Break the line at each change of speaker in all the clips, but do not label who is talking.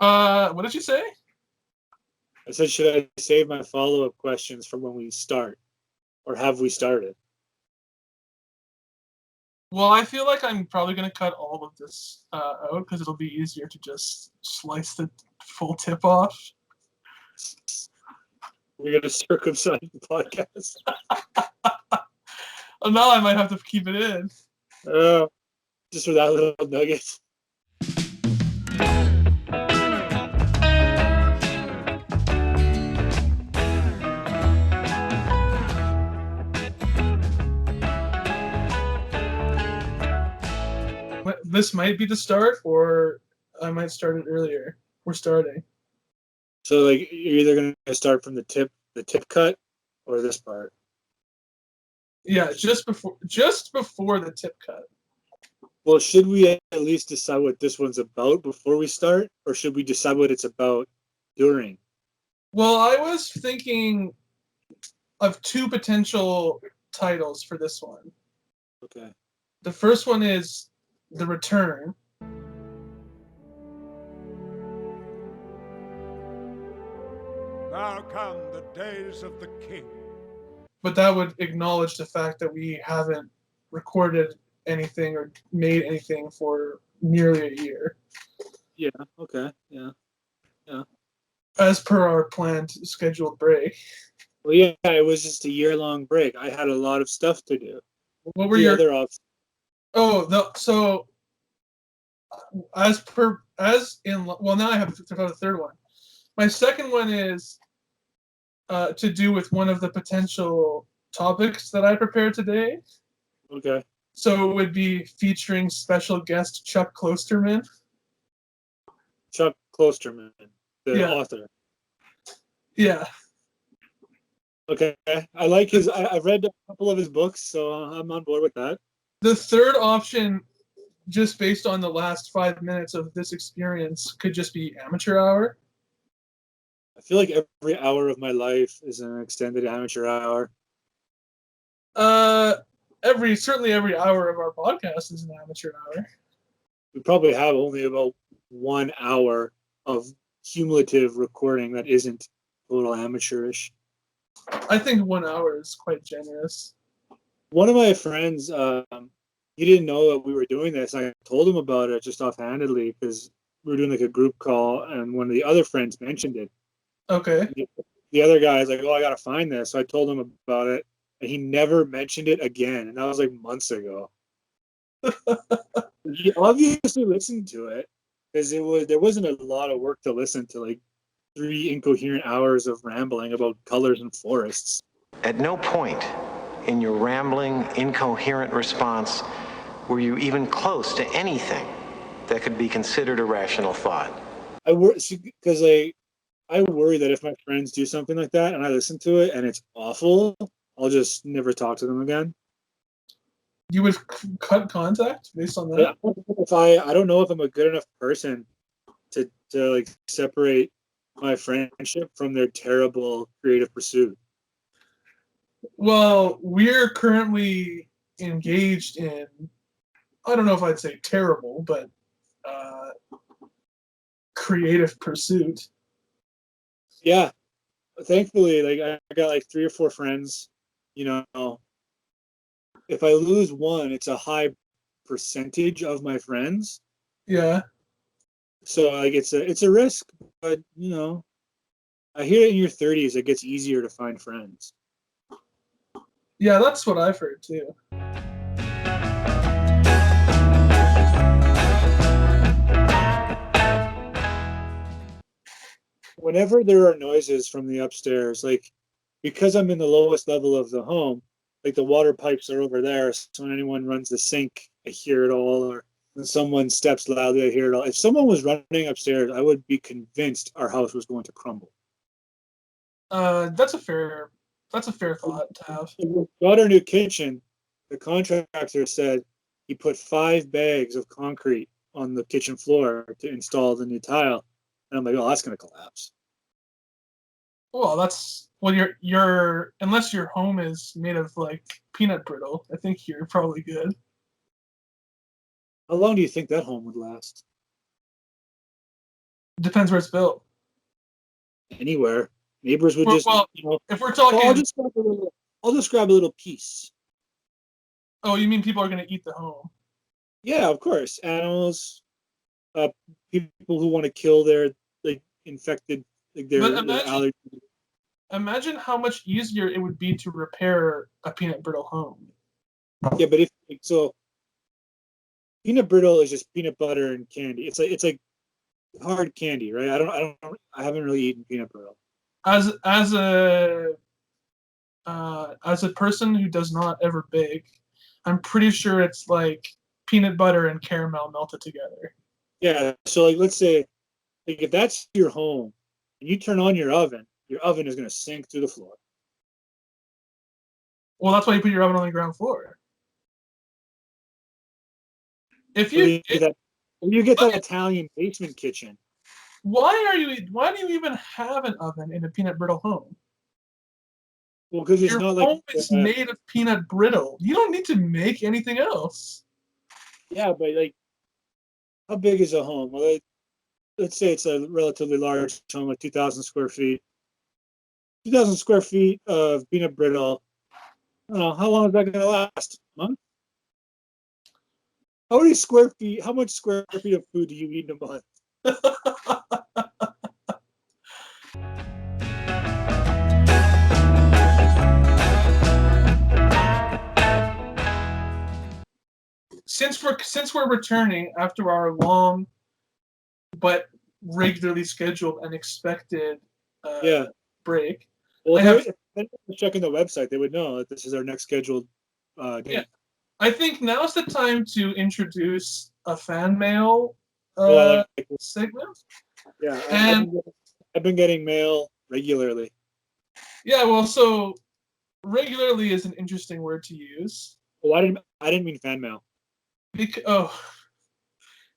What did you say?
I said, should I save my follow-up questions for when we start? Or have we started?
Well, I feel like I'm probably going to cut all of this out because it'll be easier to just slice the full tip off.
We're going to circumcise the podcast.
Oh, now I might have to keep it in.
Just for that little nugget.
This might be the start, or I might start it earlier. We're starting.
So, like, you're either going to start from the tip cut, or this part.
Yeah, just before the tip cut.
Well, should we at least decide what this one's about before we start, or should we decide what it's about during?
Well, I was thinking of two potential titles for this one.
Okay.
The first one is The Return.
Now come the days of the king.
But that would acknowledge the fact that we haven't recorded anything or made anything for nearly a year.
Yeah, okay, yeah.
As per our planned scheduled break.
Well, yeah, it was just a year-long break. I had a lot of stuff to do.
What were your
other options?
So now I have the third one. My second one is to do with one of the potential topics that I prepared today.
Okay.
So it would be featuring special guest Chuck Klosterman.
Chuck Klosterman, the author.
Yeah.
Okay. I like his. I've read a couple of his books, so I'm on board with that.
The third option, just based on the last 5 minutes of this experience, could just be amateur hour.
I feel like every hour of my life is an extended amateur hour.
Certainly every hour of our podcast is an amateur hour.
We probably have only about 1 hour of cumulative recording that isn't a little amateurish.
I think 1 hour is quite generous.
One of my friends, he didn't know that we were doing this. I told him about it just offhandedly because we were doing like a group call, and one of the other friends mentioned it.
Okay.
The other guy is like, "Oh, I gotta find this." So I told him about it, and he never mentioned it again. And that was like months ago. He obviously listened to it because there wasn't a lot of work to listen to, like 3 incoherent hours of rambling about colors and forests.
At no point in your rambling, incoherent response were you even close to anything that could be considered a rational thought.
I worry that if my friends do something like that and I listen to it and it's awful, I'll just never talk to them again.
You would cut contact based on that?
Yeah, I don't know if I'm a good enough person to like separate my friendship from their terrible creative pursuit.
Well, we're currently engaged in, I don't know if I'd say terrible, but creative pursuit.
Yeah. Thankfully, like I got like 3 or 4 friends, you know. If I lose one, it's a high percentage of my friends.
Yeah.
So like it's a risk, but you know, I hear in your 30s it gets easier to find friends.
Yeah, that's what I've heard too.
Whenever there are noises from the upstairs, like because I'm in the lowest level of the home, like the water pipes are over there, so when anyone runs the sink, I hear it all, or when someone steps loudly, I hear it all. If someone was running upstairs, I would be convinced our house was going to crumble.
That's a fair thought to have.
We got our new kitchen. The contractor said he put 5 bags of concrete on the kitchen floor to install the new tile, and I'm like, oh, that's going to collapse.
Well, you're unless your home is made of like peanut brittle, I think you're probably good.
How long do you think that home would last?
Depends where it's built.
Anywhere. Neighbors would
Well,
just,
well,
you know,
if we're
"Oh,
talking,
I'll just grab a little piece."
oh, you mean people are going to eat the home?
Yeah, of course. Animals, people who want to kill their like infected, like
But
their allergies.
imagine how much easier it would be to repair a peanut brittle home.
Yeah, but if so, peanut brittle is just peanut butter and candy. It's like hard candy, right? I haven't really eaten peanut brittle.
As as a person who does not ever bake, I'm pretty sure it's like peanut butter and caramel melted together.
Yeah, so like let's say like if that's your home and you turn on your oven is gonna sink through the floor.
Well, that's why you put your oven on the ground floor. If
Where do
you,
you get that? Where do you get that
okay,
Italian basement kitchen?
why do you even have an oven in a peanut brittle home?
Well, because it's
Your
not like
home is made of peanut brittle. You don't need to make anything else.
yeah, but like how big is a home? Well, let's say it's a relatively large home, like 2,000 square feet. 2,000 square feet of peanut brittle. I don't know how long is that going to last? A month? How many square feet? How much square feet of food do you eat in a month?
Since we're returning after our long but regularly scheduled and expected
Yeah.
break,
Well,
I have
if anyone's checking the website, they would know that this is our next scheduled
yeah.
date.
I think now's the time to introduce a fan mail
Oh, I like it.
segment.
Yeah,
And
I've been getting mail regularly.
yeah, well, so regularly is an interesting word to use.
Oh, I didn't mean fan mail.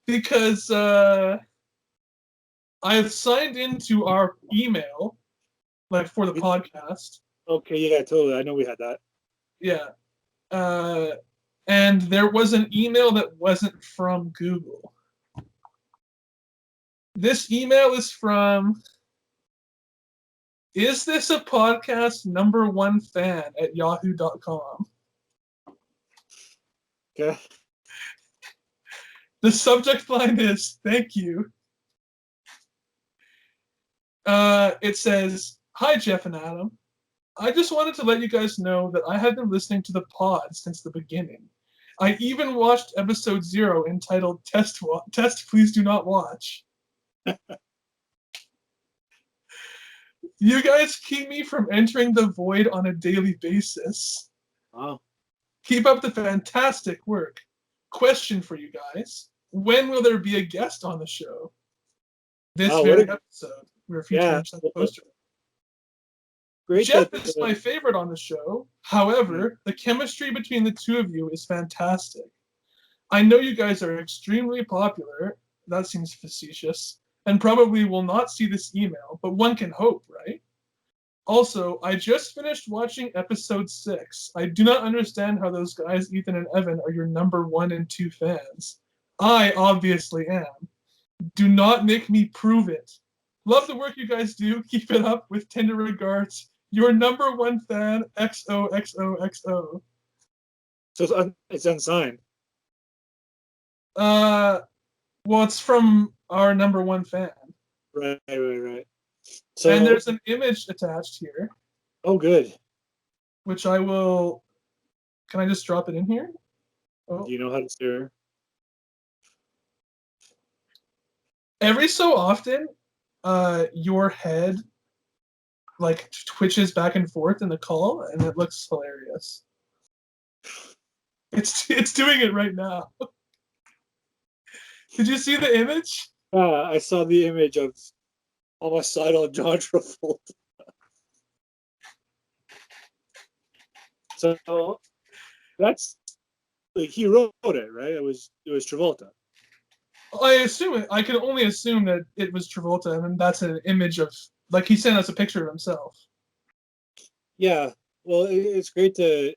Because I've signed into our email, like for the podcast.
Okay, yeah, totally. I know we had that.
Yeah. Uh, and there was an email that wasn't from Google. This email is from Is This a Podcast #1 fan at yahoo.com.
Okay.
The subject line is thank you. It says, "Hi, Jeff and Adam. I just wanted to let you guys know that I have been listening to the pod since the beginning. I even watched episode 0 entitled Test Please Do Not Watch. You guys keep me from entering the void on a daily basis.
Wow.
Keep up the fantastic work. Question for you guys. When will there be a guest on the show?" This
Wow,
very episode. We're featuring
yeah.
the poster.
Great
Jeff
that
is my favorite on the show. However, the chemistry between the two of you is fantastic. I know you guys are extremely popular. That seems facetious. And probably will not see this email, but one can hope, right? Also, I just finished watching episode 6. I do not understand how those guys, Ethan and Evan, are your #1 and 2 fans. I obviously am. Do not make me prove it. Love the work you guys do. Keep it up. With tender regards, your #1 fan, XOXOXO.
So it's unsigned.
Well, it's from our #1 fan.
Right.
And
So
there's an image attached here,
oh, good.
which I will. Can I just drop it in here? Oh.
Do you know how to steer?
Every so often, your head like twitches back and forth in the call, and it looks hilarious. It's doing it right now. Did you see the image?
I saw the image of homicidal John Travolta. So that's like he wrote it, right? It was Travolta.
I can only assume that it was Travolta, and then that's an image of like he sent us a picture of himself.
Yeah. Well, it's great to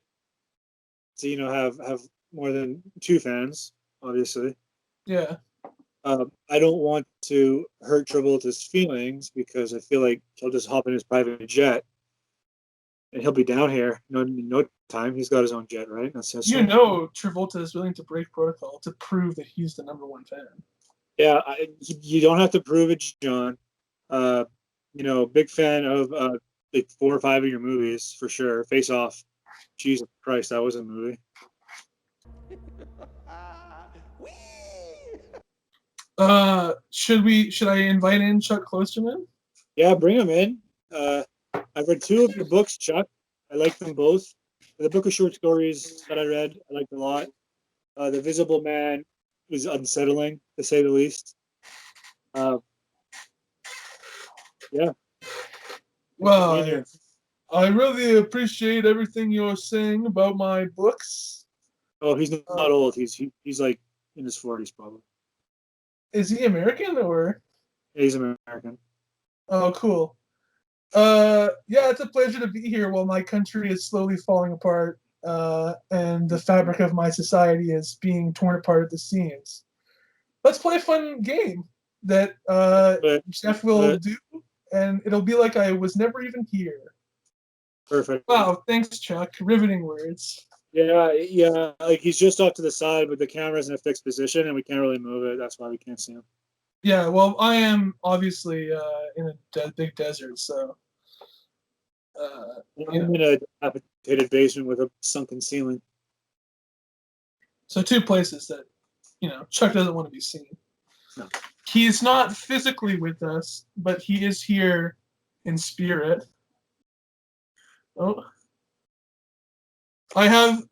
have more than 2 fans, obviously.
Yeah.
I don't want to hurt Travolta's feelings because I feel like he'll just hop in his private jet and he'll be down here in no time. He's got his own jet, right?
You know, Travolta is willing to break protocol to prove that he's the #1 fan.
Yeah, you don't have to prove it, John. Big fan of like 4 or 5 of your movies for sure. Face Off. Jesus Christ, that was a movie.
Should I invite in Chuck Klosterman?
Yeah, bring him in. I've read 2 of your books, Chuck. I like them both. The book of short stories that I read, I liked a lot. The Visible Man was unsettling, to say the least. Yeah.
Well, I really appreciate everything you're saying about my books.
Oh, he's not old. He's like in his 40s, probably.
Is he American or?
Yeah, he's American.
Oh, cool. Yeah, it's a pleasure to be here while my country is slowly falling apart, and the fabric of my society is being torn apart at the seams. Let's play a fun game that Jeff will do, and it'll be like I was never even here.
Perfect.
Wow, thanks, Chuck. Riveting words.
Yeah. Like he's just off to the side, but the camera's in a fixed position, and we can't really move it. That's why we can't see him.
Yeah, well, I am obviously in a big desert, so.
I'm in a dilapidated basement with a sunken ceiling.
So 2 places that, Chuck doesn't want to be seen.
No.
He's not physically with us, but he is here in spirit. Oh. I have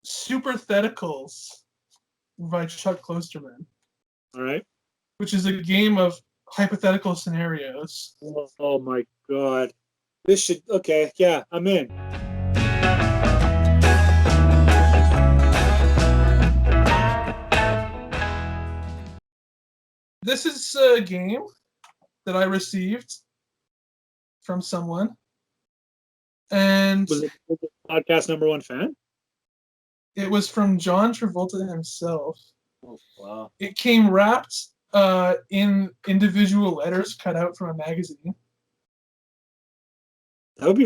Supertheticals by Chuck Klosterman.
All right.
Which is a game of hypothetical scenarios.
Oh my God. This should, okay, yeah, I'm in.
This is a game that I received from someone. And
was it podcast #1 fan?
It was from John Travolta himself.
Oh, wow. It
came wrapped in individual letters cut out from a magazine.
That would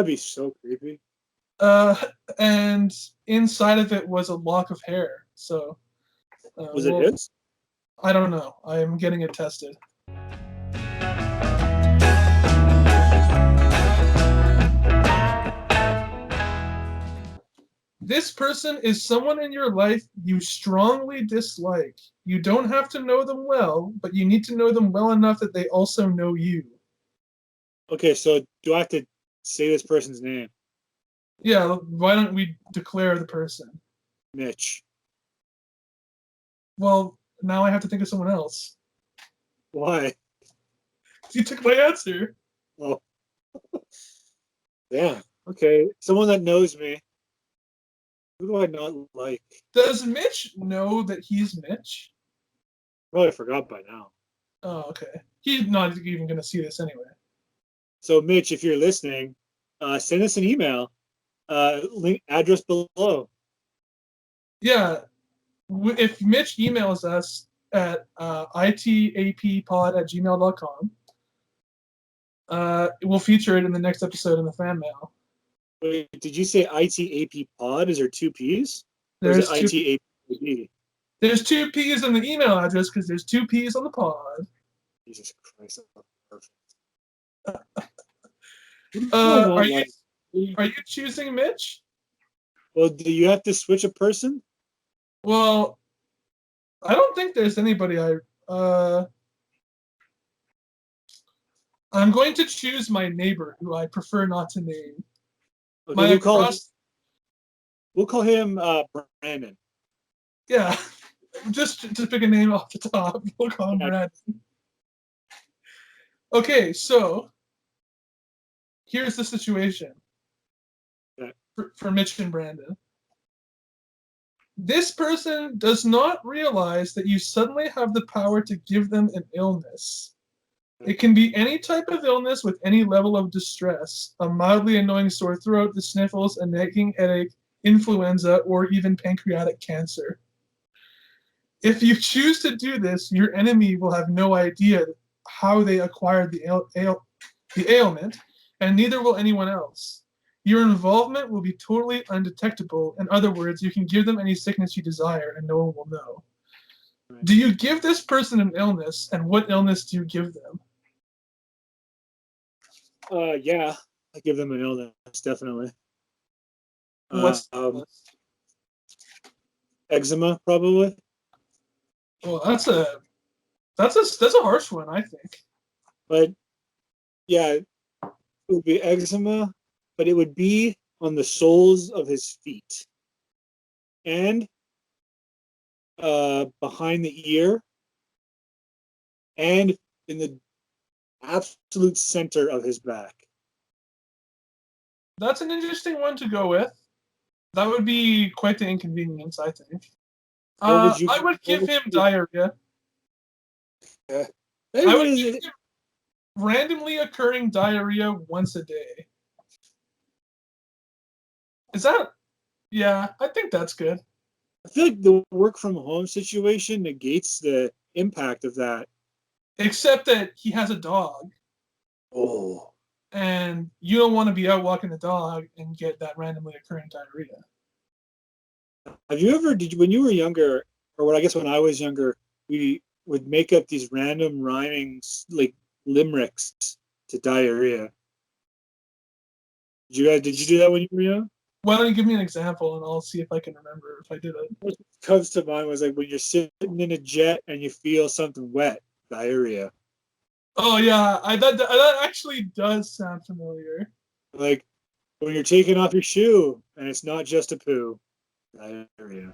be so creepy.
And inside of it was a lock of hair. So
was it his?
I don't know. I am getting it tested. This person is someone in your life you strongly dislike. You don't have to know them well, but you need to know them well enough that they also know you.
Okay, so do I have to say this person's name?
Yeah, why don't we declare the person?
Mitch.
Well, now I have to think of someone else.
Why?
You took my answer.
Oh. Yeah, okay. Someone that knows me. Who do I not like?
Does Mitch know that he's Mitch?
Probably forgot by now.
Oh, okay. He's not even going to see this anyway.
So, Mitch, if you're listening, send us an email. Link address below.
Yeah. If Mitch emails us at itappod@gmail.com, we'll feature it in the next episode in the fan mail.
Wait, did you say ITAP pod? Is there 2 P's?
There's
or is it ITAP?
There's 2 P's in the email address because there's 2 P's on the pod.
Jesus Christ, that's perfect.
Are you choosing Mitch?
Well, do you have to switch a person?
Well, I don't think there's anybody I'm going to choose my neighbor, who I prefer not to name.
Okay, we'll call him Brandon.
Yeah, just to pick a name off the top, we'll call him Brandon. Okay, so here's the situation for Mitch and Brandon. This person does not realize that you suddenly have the power to give them an illness. It can be any type of illness with any level of distress, a mildly annoying sore throat, the sniffles, a nagging headache, influenza, or even pancreatic cancer. If you choose to do this, your enemy will have no idea how they acquired the ailment, and neither will anyone else. Your involvement will be totally undetectable. In other words, you can give them any sickness you desire, and no one will know.
Right.
Do you give this person an illness, and what illness do you give them?
Yeah, I give them an illness, definitely.
What's
Eczema, probably.
well, that's a harsh one, I think.
But yeah, it would be eczema, but it would be on the soles of his feet and behind the ear and in the absolute center of his back.
That's an interesting one to go with. That would be quite the inconvenience, I think. I would give him diarrhea.
Yeah.
I would give him randomly occurring diarrhea once a day. Is that? Yeah, I think that's good.
I feel like the work from home situation negates the impact of that.
Except that he has a dog,
Oh.
and you don't want to be out walking the dog and get that randomly occurring diarrhea.
Have you ever, when you were younger, or when I guess when I was younger, we would make up these random rhyming like limericks to diarrhea. Did you do that when you were young?
Why don't you give me an example, and I'll see if I can remember if I did it.
What comes to mind was like when you're sitting in a jet and you feel something wet, diarrhea.
Oh yeah, that actually does sound familiar.
Like when you're taking off your shoe and it's not just a poo, diarrhea.